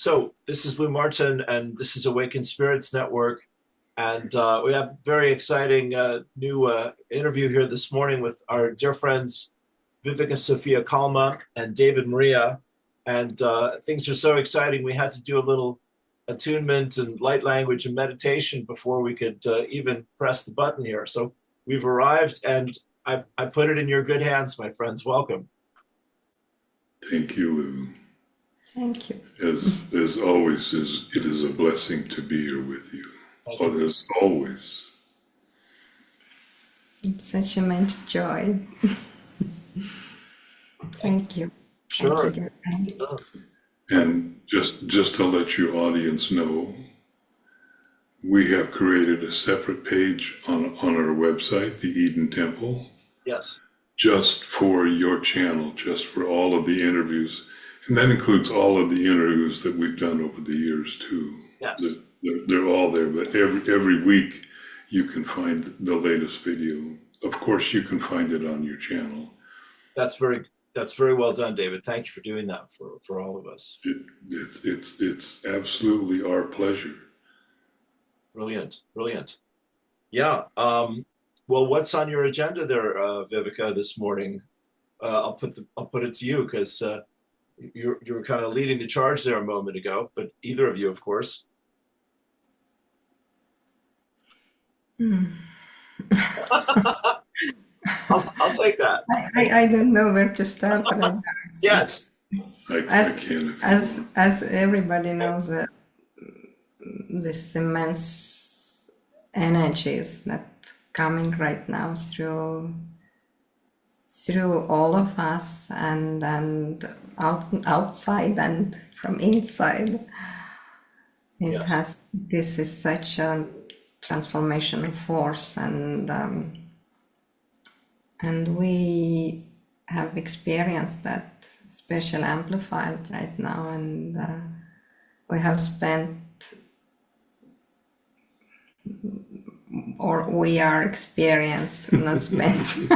So this is Lou Martin, and this is Awakened Spirits Network. And we have a very exciting new interview here this morning with our dear friends, Viivika, Sophia, Kalma, and David Maria. And things are so exciting. We had to do a little attunement and light language and meditation before we could even press the button here. So we've arrived, and I put it in your good hands, my friends. Welcome. Thank you, Lou. Thank you. As always, it is a blessing to be here with you. As always. It's such immense joy. Thank you. Sure. Thank you. And just to let your audience know, we have created a separate page on our website, the Eden Temple. Yes. Just for your channel, just for all of the interviews. And that includes all of the interviews that we've done over the years too. Yes. They're all there, but every week you can find the latest video. Of course, you can find it on your channel. That's very well done, David. Thank you for doing that for all of us. It's absolutely our pleasure. Brilliant, brilliant. Yeah. Well, what's on your agenda there, Viivika, this morning? I'll put it to you because you were kind of leading the charge there a moment ago, but either of you, of course. I'll take that. I don't know where to start right now. Yes. As everybody knows, that this immense energies that coming right now through all of us and outside and from inside. This is such a transformational force, and we have experienced that special amplified right now, and we have spent, or we are experienced, not spent.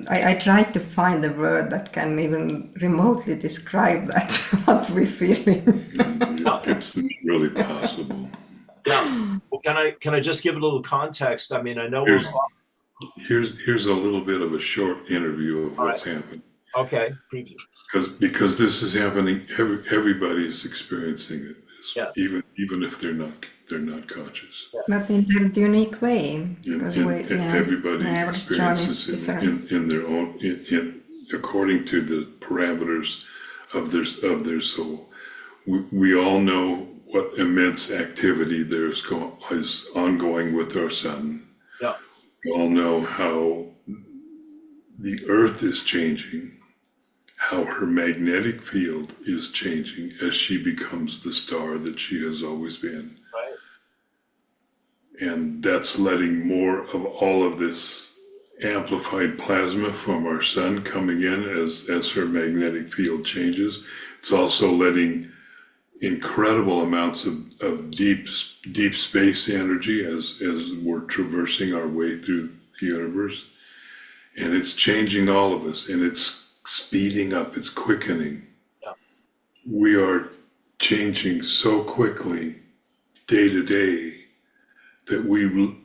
I tried to find a word that can even remotely describe that, what we're feeling. It's not really possible. Yeah. Well, can I just give a little context? I mean, I know here's a little bit of a short interview of what's happened. Okay, preview. Because this is happening, everybody's experiencing it, even if they're not conscious. Yes. But in their unique way, because everybody experiences it in their own, according to the parameters of their soul. We all know what immense activity is ongoing with our sun. Yeah. We all know how the Earth is changing, how her magnetic field is changing as she becomes the star that she has always been. Right. And that's letting more of all of this amplified plasma from our sun coming in as her magnetic field changes. It's also letting incredible amounts of deep space energy as we're traversing our way through the universe. And it's changing all of us, and it's speeding up, it's quickening. Yeah. We are changing so quickly day to day that we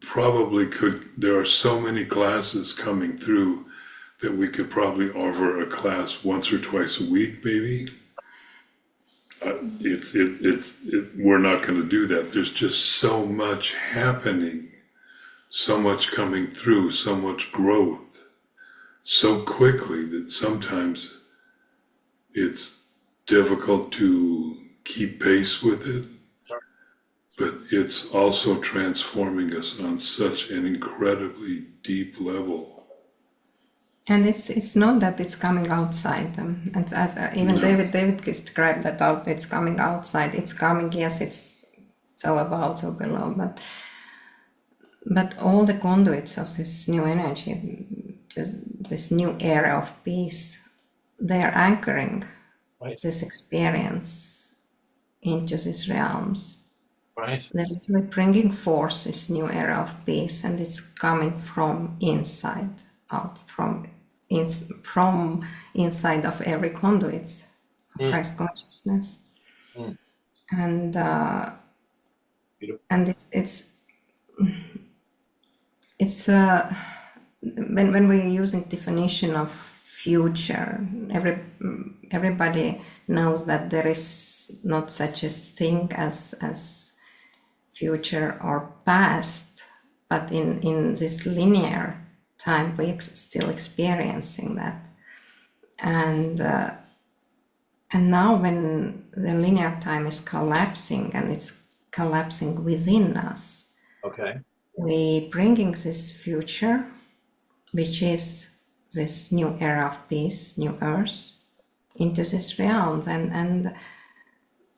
probably could, there are so many classes coming through that we could probably offer a class once or twice a week, maybe. We're not going to do that. There's just so much happening, so much coming through, so much growth, so quickly that sometimes it's difficult to keep pace with it. Sure. But it's also transforming us on such an incredibly deep level. And it's not that it's coming outside. And as David described that out, it's coming outside. It's coming, yes, it's so above, so below, but all the conduits of this new energy, just this new era of peace, they are anchoring this experience into these realms. Right. They're literally bringing forth this new era of peace, and it's coming from inside out, from inside of every conduit Christ consciousness. Mm. And Beautiful. and it's when we're using definition of future, everybody knows that there is not such a thing as future or past, but in this linear time we're still experiencing that. And now when the linear time is collapsing, and it's collapsing within us, Okay. we bringing this future, which is this new era of peace, new earth, into this realm. And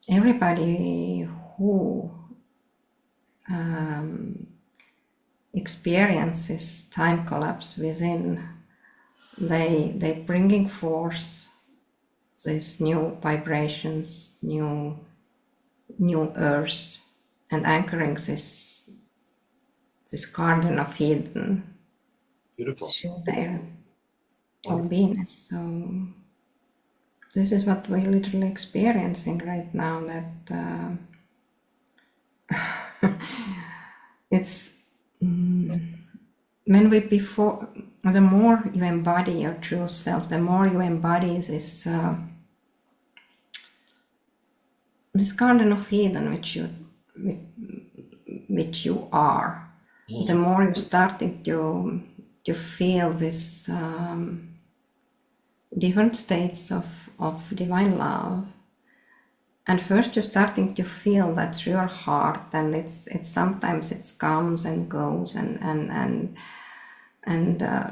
everybody who experiences time collapse within, they bringing forth these new vibrations, new earth, and anchoring this garden of Eden. Beautiful. To their own beingness. So this is what we're literally experiencing right now. That it's when we before, the more you embody your true self, the more you embody this garden of Eden, which you are. The more you're starting to feel this different states of divine love. And first you're starting to feel that through your heart, and it's sometimes it comes and goes, and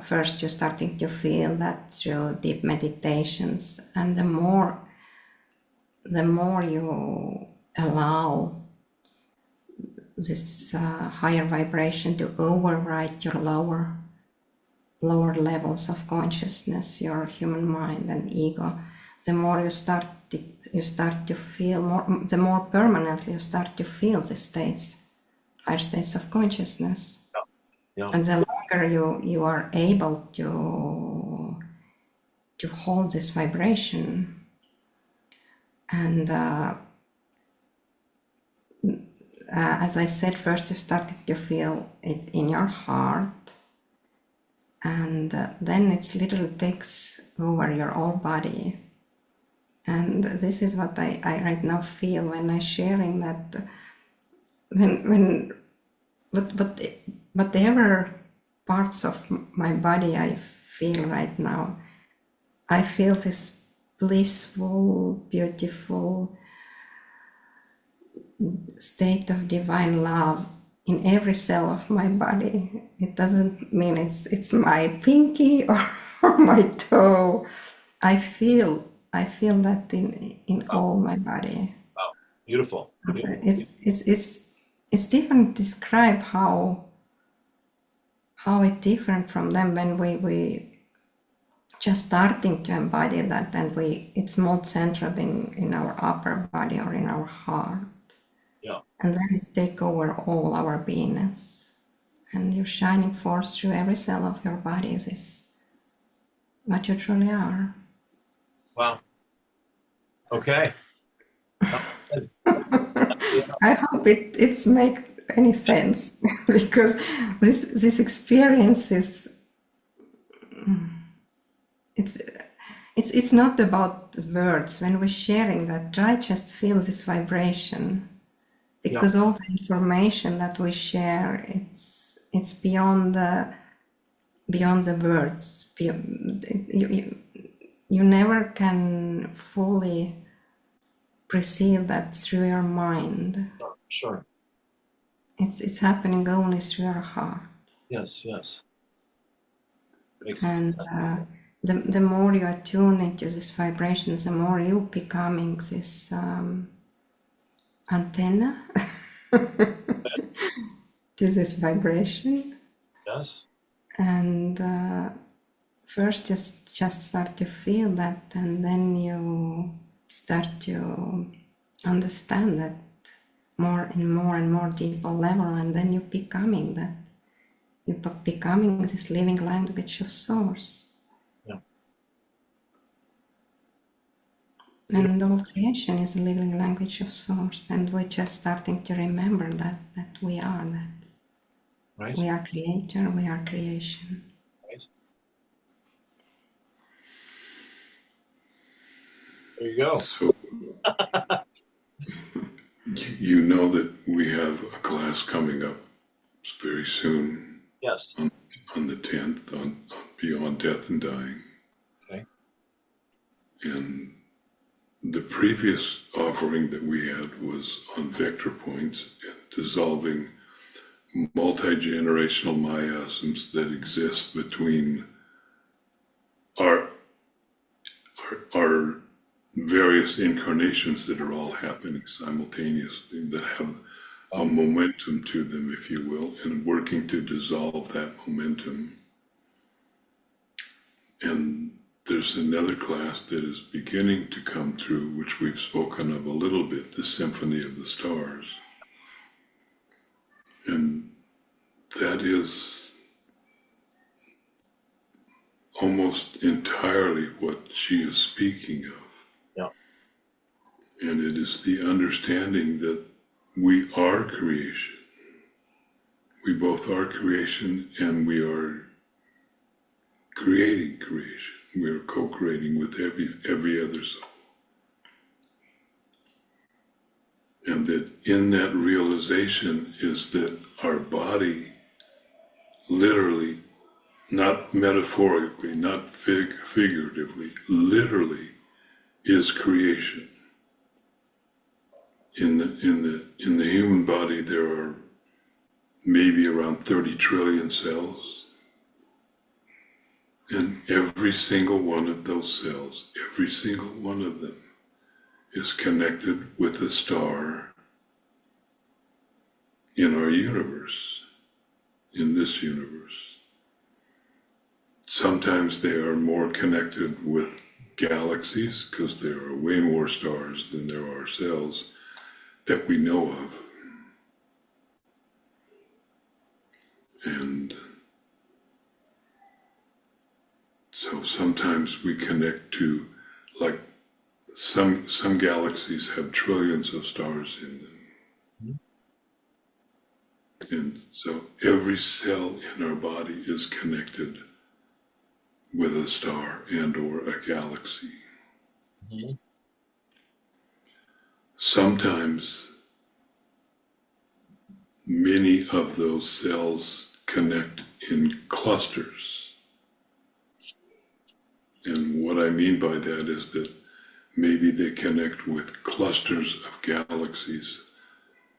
first you're starting to feel that through deep meditations, and the more you allow this higher vibration to override your lower levels of consciousness, your human mind and ego, the more you start to feel more, the more permanently you start to feel the higher states of consciousness. Yeah. And the longer you are able to hold this vibration, and as I said, first you started to feel it in your heart, and then it literally takes over your whole body. And this is what I right now feel when I'm sharing that. Whatever parts of my body I feel right now, I feel this blissful, beautiful state of divine love in every cell of my body. It doesn't mean it's my pinky or my toe. I feel that in all my body. Wow. Beautiful. It's different to describe how it's different from them when we just starting to embody that, and it's more centered in our upper body or in our heart. Yeah. And then it's take over all our beingness, and you're shining forth through every cell of your body. This is what you truly are. Wow. Okay. I hope it's make any sense, because this experience is it's not about words. When we're sharing that, try just feel this vibration, because all the information that we share, it's beyond the words. You never can fully perceive that through your mind. Sure. It's happening only through your heart. Yes. Makes And the more you attune into these vibrations, the more you becoming this antenna to this vibration. Yes. And first just start to feel that, and then you start to understand that more and more deeper level, and then you're becoming that. You're becoming this living language of source. Yeah. And all creation is a living language of source, and we're just starting to remember that we are that. Right. We are creator, we are creation. Right. There you go. So you know that we have a class coming up very soon. Yes. On the 10th on Beyond Death and Dying. Okay. And the previous offering that we had was on vector points and dissolving multi-generational miasms that exist between our various incarnations that are all happening simultaneously, that have a momentum to them, if you will, and working to dissolve that momentum. And there's another class that is beginning to come through, which we've spoken of a little bit, the Symphony of the Stars. And that is almost entirely what she is speaking of. Yeah. And it is the understanding that we are creation. We both are creation, and we are creating creation. We are co-creating with every other soul. And that in that realization is that our body, literally, not metaphorically, not figuratively, literally is creation. In the human body, there are maybe around 30 trillion cells. And every single one of those cells, every single one of them, is connected with a star in our universe, in this universe. Sometimes they are more connected with galaxies because there are way more stars than there are cells that we know of. And so sometimes we connect to, like, some galaxies have trillions of stars in them. Mm-hmm. And so every cell in our body is connected with a star and or a galaxy. Mm-hmm. Sometimes many of those cells connect in clusters. And what I mean by that is that maybe they connect with clusters of galaxies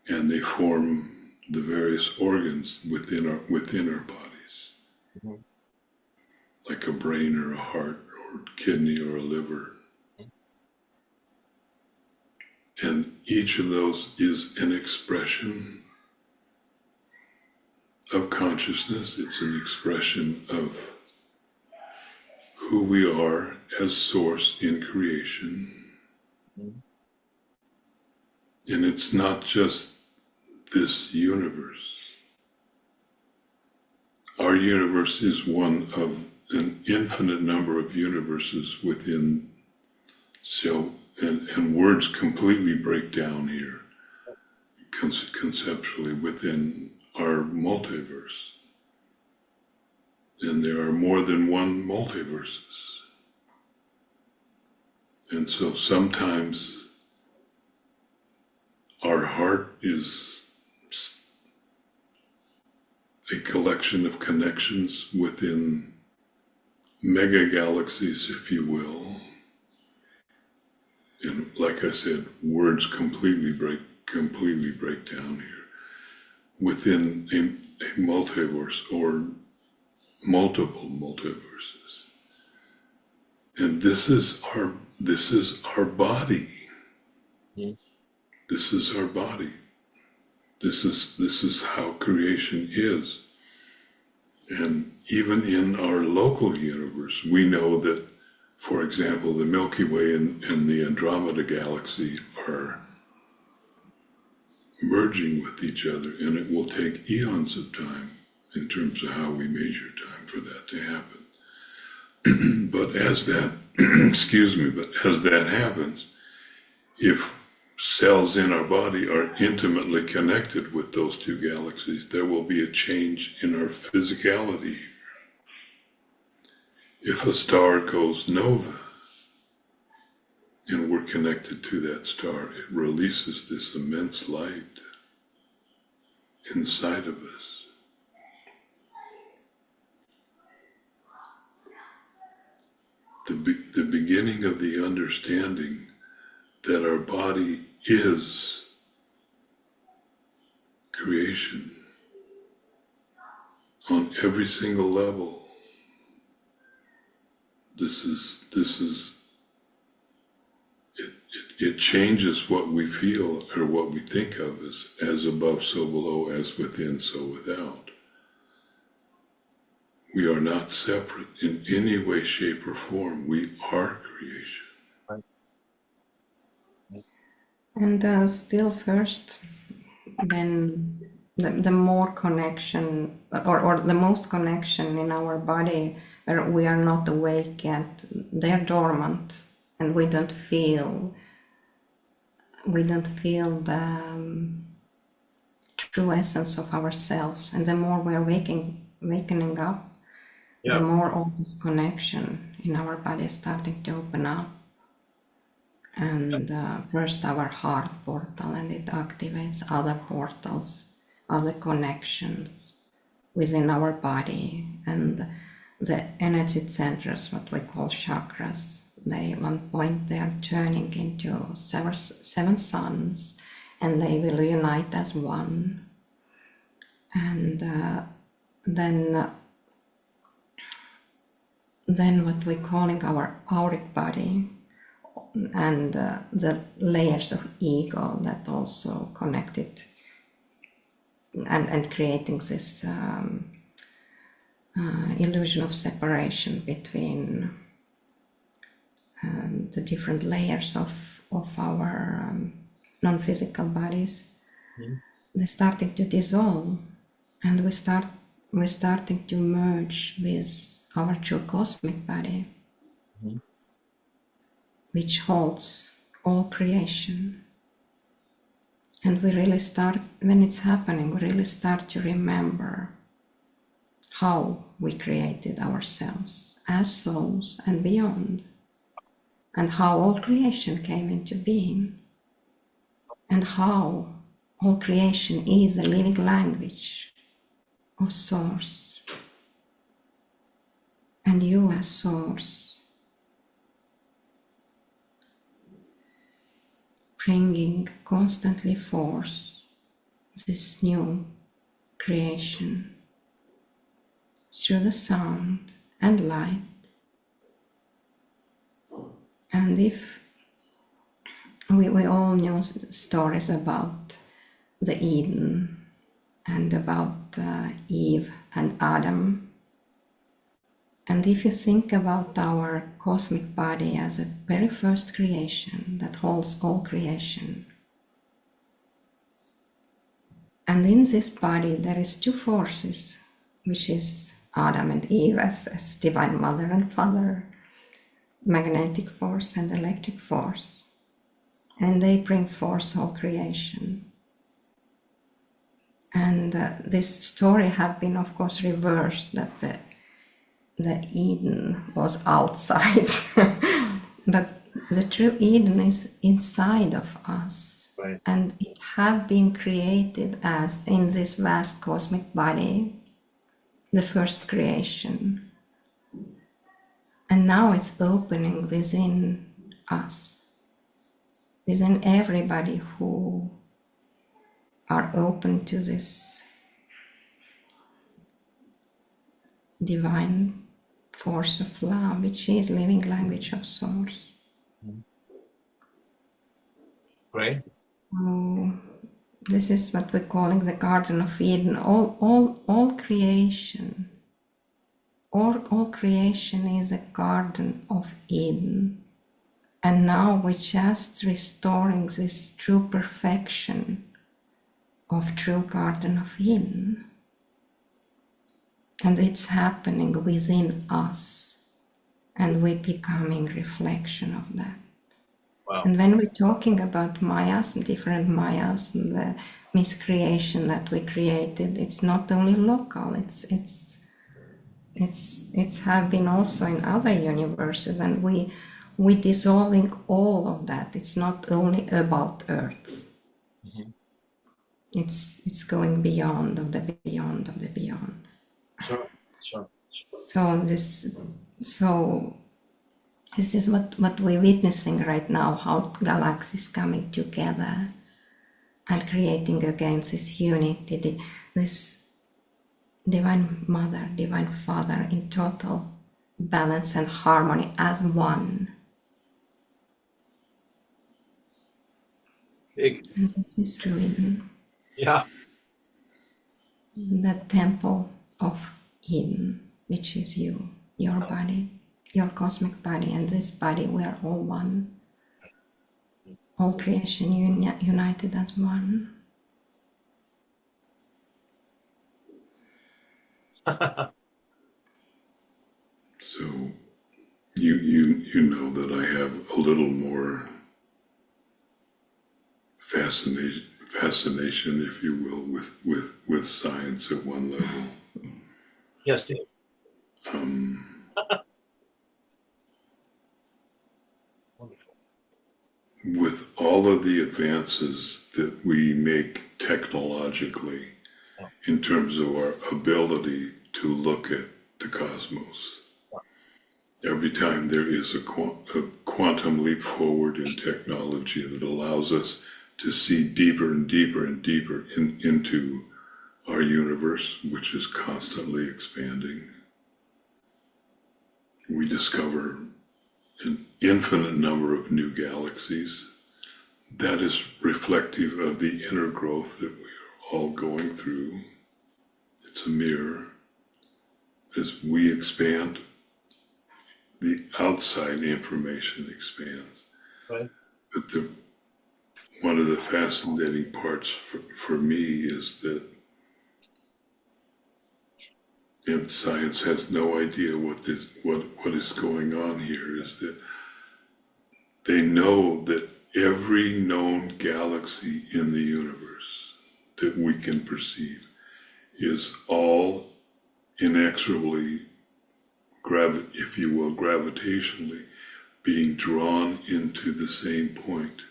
and they form the various organs within our bodies. Mm-hmm. Like a brain or a heart or kidney or a liver. And each of those is an expression of consciousness. It's an expression of who we are as source in creation. Mm-hmm. And it's not just this universe. Our universe is one of an infinite number of universes within, so, and words completely break down here, conceptually, within our multiverse. And there are more than one multiverses. And so sometimes our heart is a collection of connections within mega galaxies, if you will. And like I said, words completely break down here. Within a multiverse or multiple multiverses. And this is our body. Mm. This is our body. This is how creation is. And even in our local universe, we know that, for example, the Milky Way and the Andromeda galaxy are merging with each other, and it will take eons of time in terms of how we measure time for that to happen. But as that, as that happens, if cells in our body are intimately connected with those two galaxies, there will be a change in our physicality. If a star goes nova and we're connected to that star, it releases this immense light inside of us. The beginning of the understanding that our body is creation on every single level. It changes what we feel or what we think of as above, so below, as within, so without. We are not separate in any way, shape, or form. We are creation. And still first, when the more connection, or the most connection in our body, where we are not awake yet, they're dormant, and we don't feel the true essence of ourselves. And the more we're wakening up, the more all this connection in our body is starting to open up. And first our heart portal, and it activates other portals, other connections within our body, and the energy centers, what we call chakras. They, at one point, they are turning into seven suns, and they will unite as one. And then what we're calling our auric body, and the layers of ego that also connected and creating this illusion of separation between the different layers of our non-physical bodies. They're starting to dissolve, and we're starting to merge with our true cosmic body, which holds all creation. And we really start, when it's happening, we really start to remember how we created ourselves as souls and beyond, and how all creation came into being, and how all creation is a living language of Source. And you as Source, bringing constantly forth this new creation through the sound and light. And if we all know stories about the Eden and about Eve and Adam. And if you think about our cosmic body as a very first creation that holds all creation, and in this body there is two forces, which is Adam and Eve as Divine Mother and Father, magnetic force and electric force, and they bring forth all creation. And this story have been, of course, reversed, that the Eden was outside, but the true Eden is inside of us, Right. And it have been created as in this vast cosmic body, the first creation, and now it's opening within us, within everybody who are open to this divine force of love, which is living language of Source. Great. So this is what we're calling the Garden of Eden. All creation, all creation is a Garden of Eden. And now we're just restoring this true perfection of true Garden of Eden. And it's happening within us, and we're becoming reflection of that. Wow. And when we're talking about miasm, different miasm, the miscreation that we created, it's not only local, it's have been also in other universes, and we dissolving all of that. It's not only about Earth. Mm-hmm. It's going beyond of the beyond of the beyond. Sure, sure. So this is what we're witnessing right now, how galaxies coming together and creating against this unity, this Divine Mother, Divine Father in total balance and harmony as one. Big. And this is true in Yeah. the temple of Eden, which is you, your body, your cosmic body, and this body, we are all one. All creation united as one. So you know that I have a little more fascination, if you will, with science at one level. Yes, Dave. Wonderful. With all of the advances that we make technologically in terms of our ability to look at the cosmos, every time there is a quantum leap forward in technology that allows us to see deeper and deeper and deeper into our universe, which is constantly expanding, we discover an infinite number of new galaxies. That is reflective of the inner growth that we are all going through. It's a mirror. As we expand, the outside information expands. Right. But one of the fascinating parts for me is that, and science has no idea what is going on here, is that they know that every known galaxy in the universe that we can perceive is all inexorably, if you will, gravitationally being drawn into the same point.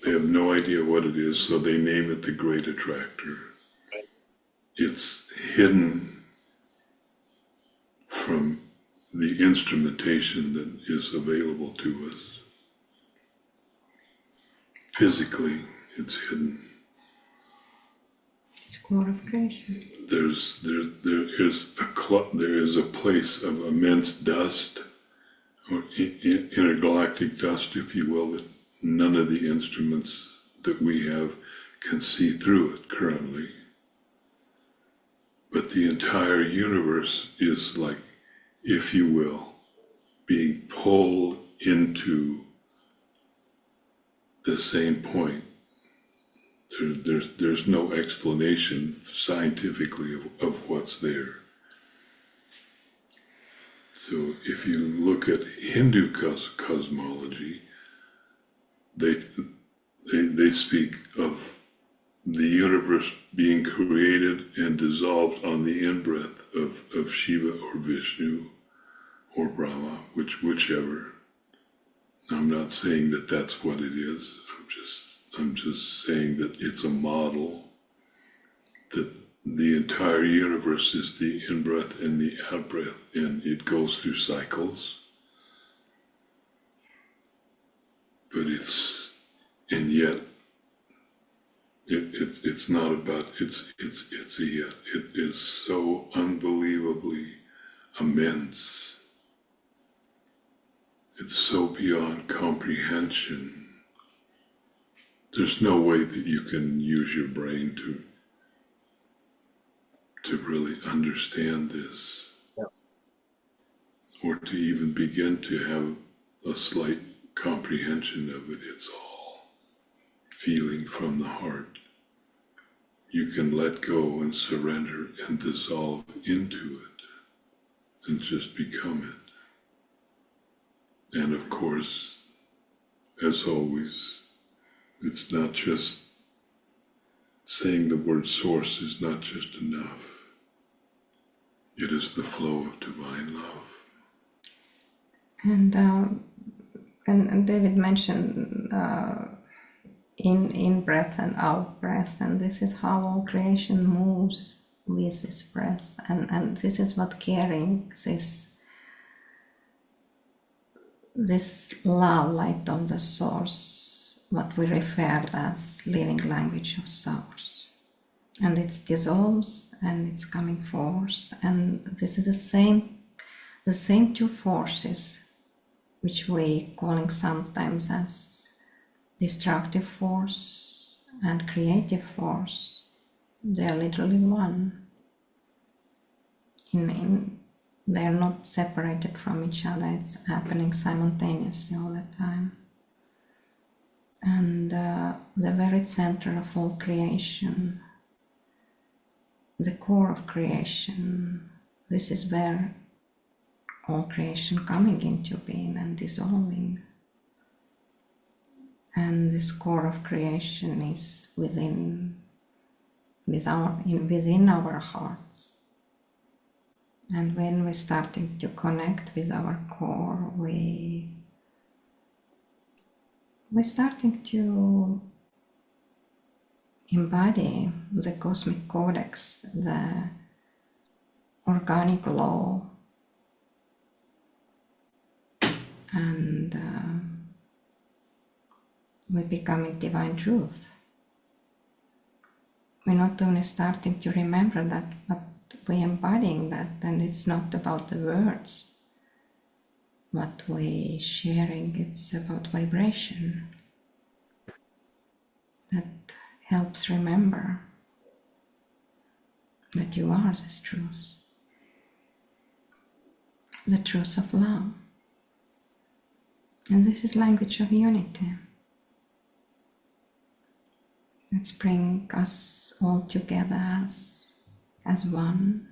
They have no idea what it is, so they name it the Great Attractor. Right. It's hidden from the instrumentation that is available to us. Physically, it's hidden. It's core of creation. There is a place of immense dust, or intergalactic dust, if you will, that none of the instruments that we have can see through it currently. But the entire universe is like, if you will, being pulled into the same point. There's no explanation scientifically of what's there. So if you look at Hindu cosmology, they speak of the universe being created and dissolved on the in-breath of Shiva or Vishnu or Brahma, whichever. I'm not saying that that's what it is. I'm just saying that it's a model, that the entire universe is the in-breath and the out-breath, and it goes through cycles. But and yet, it's not about, it's a yet. It is so unbelievably immense. It's so beyond comprehension. There's no way that you can use your brain to really understand this, or to even begin to have a slight comprehension of it. It's all feeling from the heart. You can let go and surrender and dissolve into it and just become it. And of course, as always, it's not just saying the word source is not just enough. It is the flow of divine love. And David mentioned in breath and out breath, and this is how all creation moves with this breath, and this is what carries this love light of the source, what we refer as living language of source. And it dissolves and it's coming forth, and this is the same two forces which we calling sometimes as destructive force and creative force. They are literally one. They are not separated from each other. It's happening simultaneously all the time. And the very center of all creation, the core of creation, this is where all creation coming into being and dissolving. And this core of creation is within our hearts. And when we're starting to connect with our core, we're starting to embody the cosmic codex, the organic law, and we're becoming divine truth. We're not only starting to remember that, but we're embodying that, and it's not about the words. What we're sharing, it's about vibration that helps remember that you are this truth, the truth of love. And this is language of unity. Let's bring us all together as one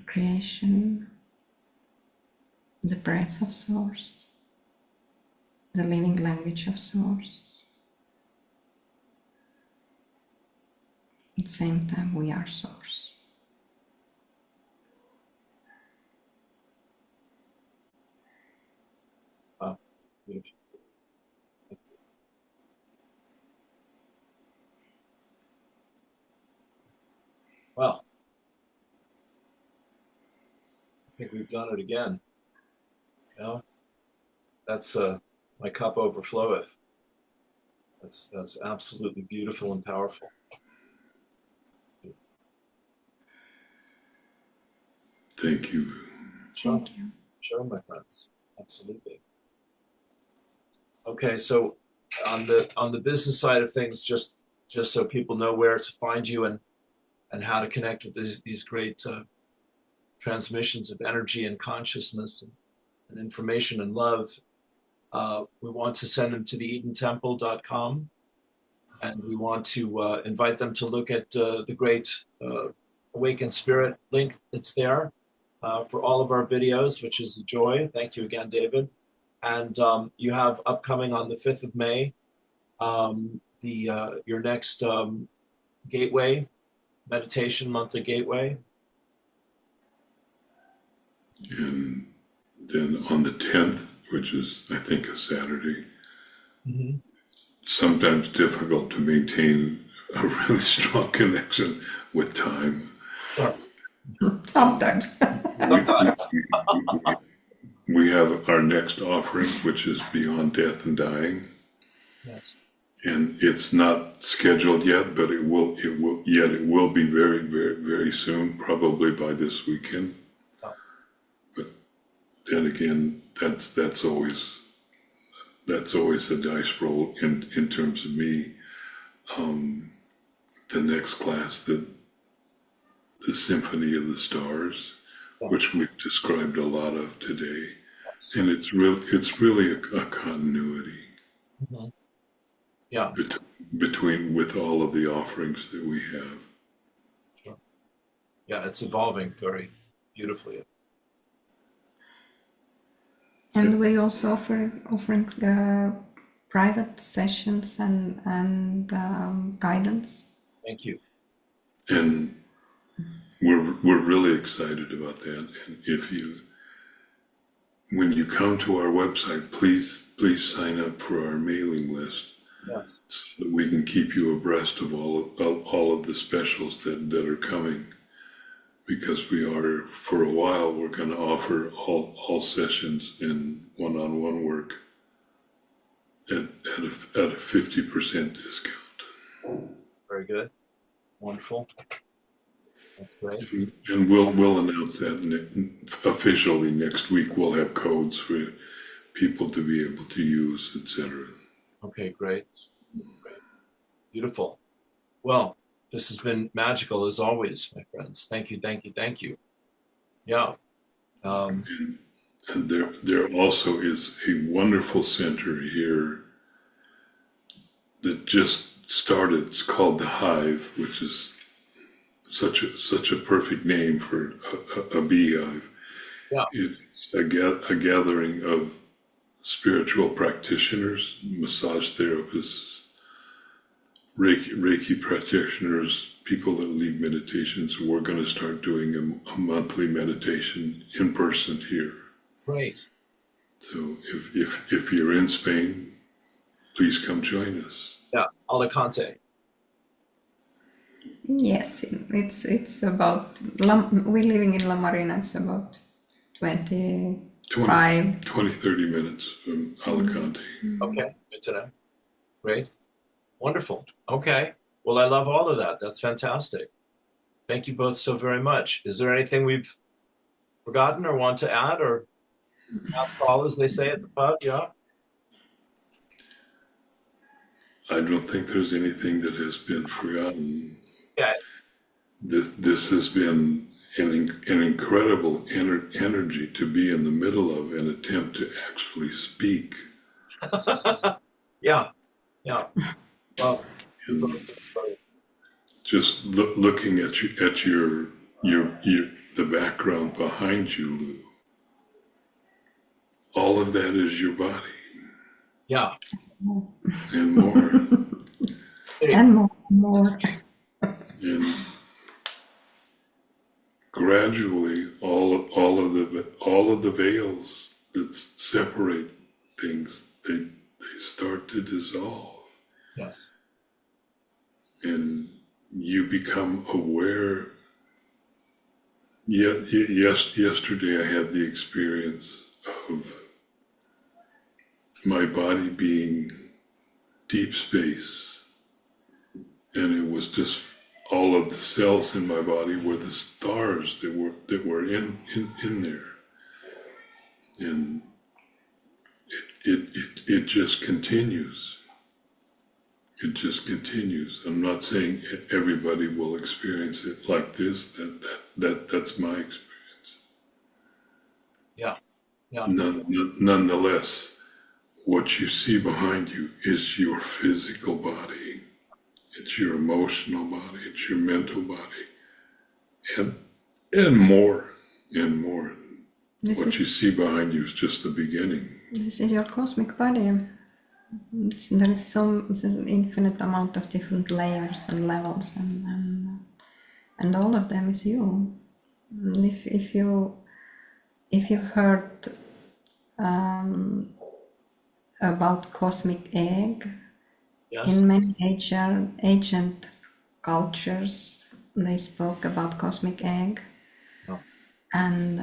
creation, the breath of Source, the living language of Source. At the same time, we are Source. Wow, beautiful. Well, I think we've done it again. You know, that's my cup overfloweth. That's absolutely beautiful and powerful. Thank you. Sure. Thank you. Sure, my friends. Absolutely. Okay, so on the business side of things, just so people know where to find you and how to connect with these great transmissions of energy and consciousness and information and love, we want to send them to the edentemple.com, and we want to invite them to look at the great Awakened Spirit link that's there for all of our videos, which is a joy. Thank you again, David. And you have upcoming on the 5th of May, your next gateway, meditation monthly gateway. And then on the 10th, which is, I think, a Saturday, sometimes difficult to maintain a really strong connection with time. Sure. Sometimes. We have our next offering, which is Beyond Death and Dying. Yes. And it's not scheduled yet, but it will be very, very, very soon, probably by this weekend. Oh. But then again, that's always a dice roll in terms of me. The next class, the Symphony of the Stars, Yes. which we've described a lot of today, Yes. and it's really a continuity. Mm-hmm. Yeah. Between with all of the offerings that we have. Sure. Yeah, it's evolving very beautifully. And we also offering private sessions and guidance. Thank you. And we're really excited about that. And when you come to our website, please sign up for our mailing list. Yes. So that we can keep you abreast of all of the specials that are coming. Because for a while, we're going to offer all sessions in one-on-one work at a 50% discount. Very good. Wonderful. That's great. And we'll announce that officially next week. We'll have codes for people to be able to use, etc. Okay, great. Beautiful. Well, this has been magical as always, my friends. Thank you, thank you, thank you. Yeah. And there also is a wonderful center here that just started. It's called the Hive, which is such a perfect name for a beehive. Yeah. It's a gathering of spiritual practitioners, massage therapists, Reiki practitioners, people that lead meditations. We're going to start doing a monthly meditation in person here. Great. So if you're in Spain, please come join us. Yeah, Alicante. Yes, it's about we're living in La Marina. It's about 20, 30 minutes from Alicante. Okay, good to know. Great. Wonderful. Okay. Well, I love all of that. That's fantastic. Thank you both so very much. Is there anything we've forgotten or want to add, or that's all, as they say at the pub? Yeah. I don't think there's anything that has been forgotten. Okay. This has been an incredible energy to be in the middle of and attempt to actually speak. Yeah. Yeah. Well, just looking at the background behind you, Lou. All of that is your body. Yeah. And more. And more. And gradually, all of the veils that separate things, they start to dissolve. Yes. And you become aware. Yesterday I had the experience of my body being deep space, and it was just all of the cells in my body were the stars that were in there, and it just continues. It just continues. I'm not saying everybody will experience it like this. That's my experience. Yeah. Yeah. Nonetheless, what you see behind you is your physical body. It's your emotional body. It's your mental body, and more and more. What you see behind you is just the beginning. This is your cosmic body. There is it's an infinite amount of different layers and levels, and all of them is you. And if you've heard about cosmic egg, Yes. in many ancient cultures, they spoke about cosmic egg. Oh. And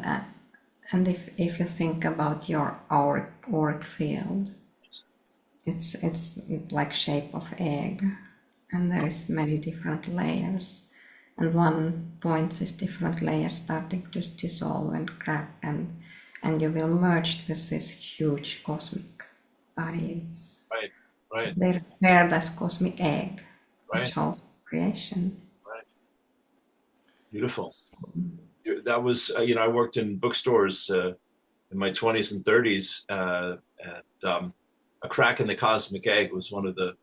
if you think about your auric field, it's like shape of egg, and there is many different layers, and one point is different layers starting to dissolve and crack, and you will merge with this huge cosmic bodies. Right. They're paired as cosmic egg, Right. which holds creation. Right. Beautiful. That was, I worked in bookstores in my 20s and 30s, and A Crack in the Cosmic Egg was one of the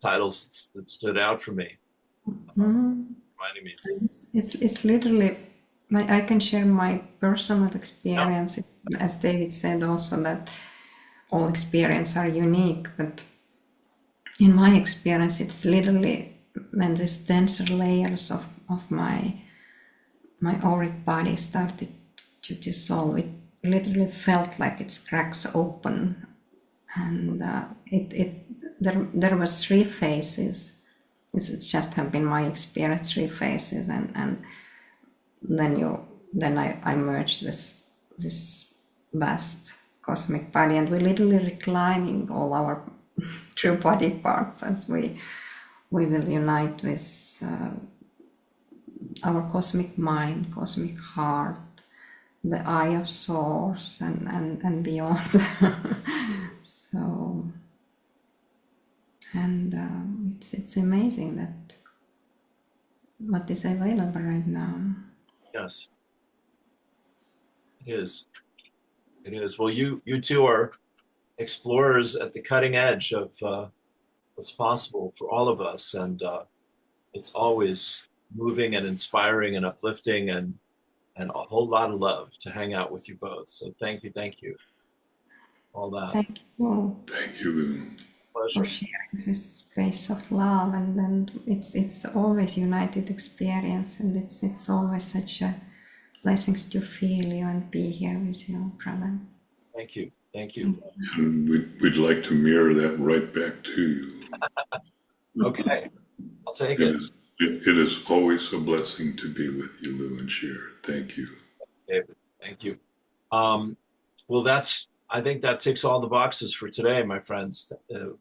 titles that stood out for me, reminding me. It's literally I can share my personal experiences, as David said also that all experiences are unique, but in my experience it's literally when these denser layers of my auric body started to dissolve, it literally felt like it cracks open, and there was 3 phases. It's just have been my experience, 3 phases, and then I merged with this vast cosmic body, and we're literally reclining all our true body parts as we will unite with our cosmic mind, cosmic heart, the eye of source, and beyond. So, and it's amazing that what is available right now. Yes, it is. It is. Well, you two are explorers at the cutting edge of what's possible for all of us, and it's always moving and inspiring and uplifting, and a whole lot of love to hang out with you both. So thank you, all that. Thank you. Thank you, Lou. Pleasure. For sharing this space of love, and it's always united experience, and it's always such a blessing to feel you and be here with you, brother. Thank you. And we'd like to mirror that right back to you. Okay, I'll take it. It is always a blessing to be with you, Lou, and share. Thank you. David, thank you. Well, I think that ticks all the boxes for today, my friends.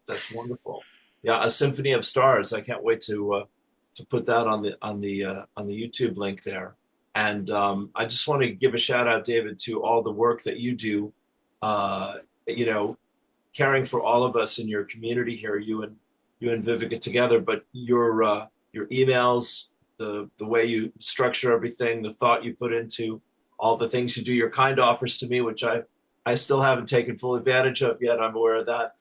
That's wonderful. Yeah, a symphony of stars. I can't wait to put that on the YouTube link there. And I just want to give a shout out, David, to all the work that you do. Caring for all of us in your community here, you and Viivika together. But your emails, the way you structure everything, the thought you put into all the things you do, your kind offers to me, which I still haven't taken full advantage of yet. I'm aware of that.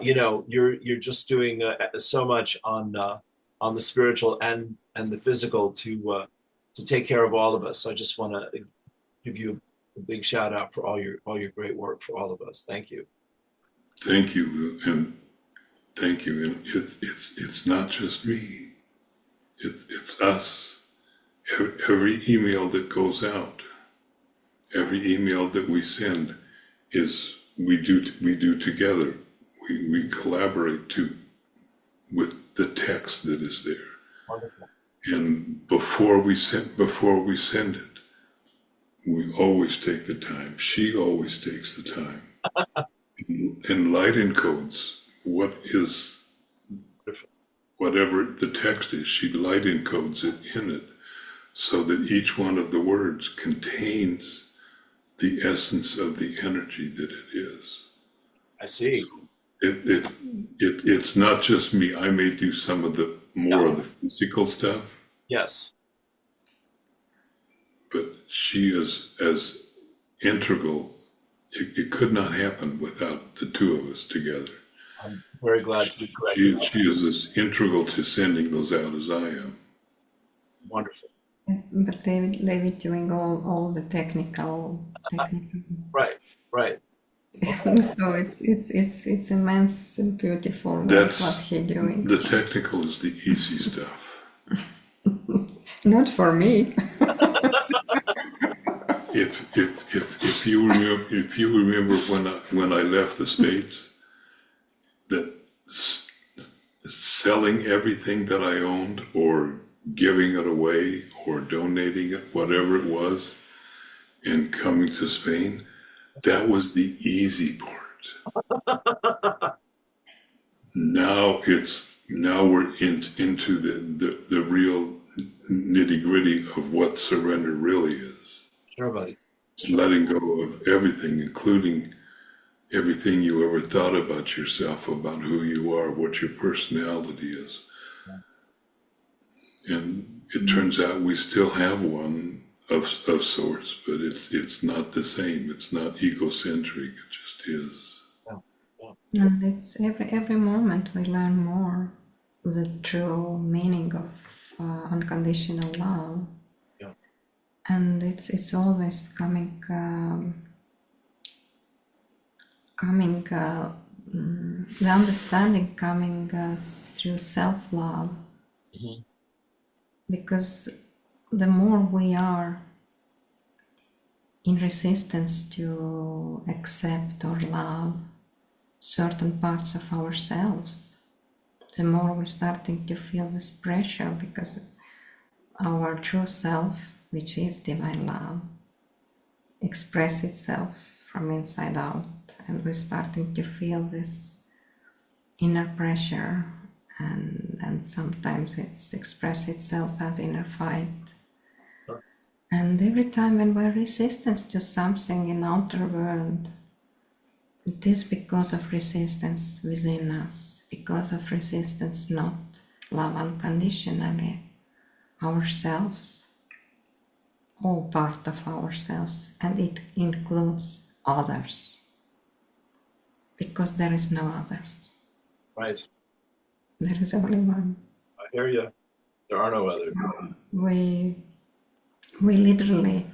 You're just doing so much on the spiritual and the physical to take care of all of us. So I just want to give you a big shout out for all your great work for all of us. Thank you. Thank you, Lou, and thank you. And it's not just me. It's us. Every email that goes out, every email that we send is we do together. We collaborate with the text that is there. Wonderful. And before we send it, we always take the time. She always takes the time. And light encodes whatever the text is. She light encodes it in it, so that each one of the words contains the essence of the energy that it is. I see. It's not just me. I may do some of the more of the physical stuff. Yes. But she is as integral. It could not happen without the two of us together. I'm very glad to be corrected. She is as integral to sending those out as I am. Wonderful. But David doing all the technical. Right. So it's immense and beautiful. That's what he's doing. The technical is the easy stuff. Not for me. If you remember when I left the States, that selling everything that I owned, or giving it away, or donating it, whatever it was, and coming to Spain, that was the easy part. Now we're into the real nitty-gritty of what surrender really is. Sure, buddy. It's letting go of everything, including everything you ever thought about yourself, about who you are, what your personality is. Yeah. And it turns out we still have one of sorts, but it's not the same. It's not egocentric. It just is. Yeah. And it's every moment we learn more the true meaning of unconditional love. Yeah. And it's always coming the understanding coming through self-love. Mm-hmm. Because the more we are in resistance to accept or love certain parts of ourselves, the more we're starting to feel this pressure, because our true self, which is divine love, express itself from inside out, and we're starting to feel this inner pressure, and sometimes it's express itself as inner fight. Sure. And every time when we're resistance to something in outer world, it is because of resistance within us, because of resistance not love unconditionally ourselves, all part of ourselves, and it includes others, because there is no others. Right. There is only one. I hear you. There are no others. We literally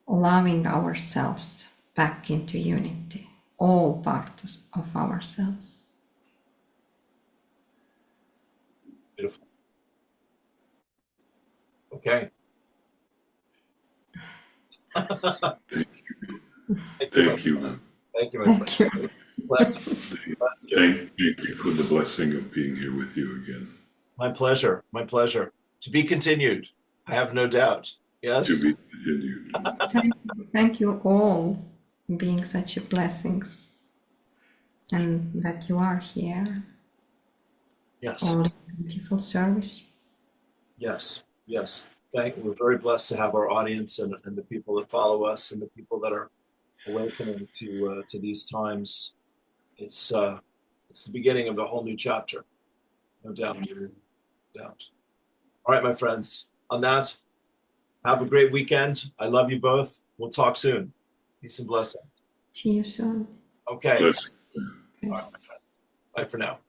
allowing ourselves back into unity, all parts of ourselves. Beautiful. Okay. Thank you. Thank you, my friend. Thank you. Bless you. Bless you. Thank you for the blessing of being here with you again. My pleasure. My pleasure. To be continued. I have no doubt. Yes. To be continued. Thank you all being such a blessings, and that you are here. Yes. All beautiful service. Yes. Yes. We're very blessed to have our audience and the people that follow us and the people that are awakening to these times. It's the beginning of a whole new chapter. No doubt. No doubt. All right, my friends. On that, have a great weekend. I love you both. We'll talk soon. Peace and blessings. See you soon. Okay. Bless. All right, my friends. Bye for now.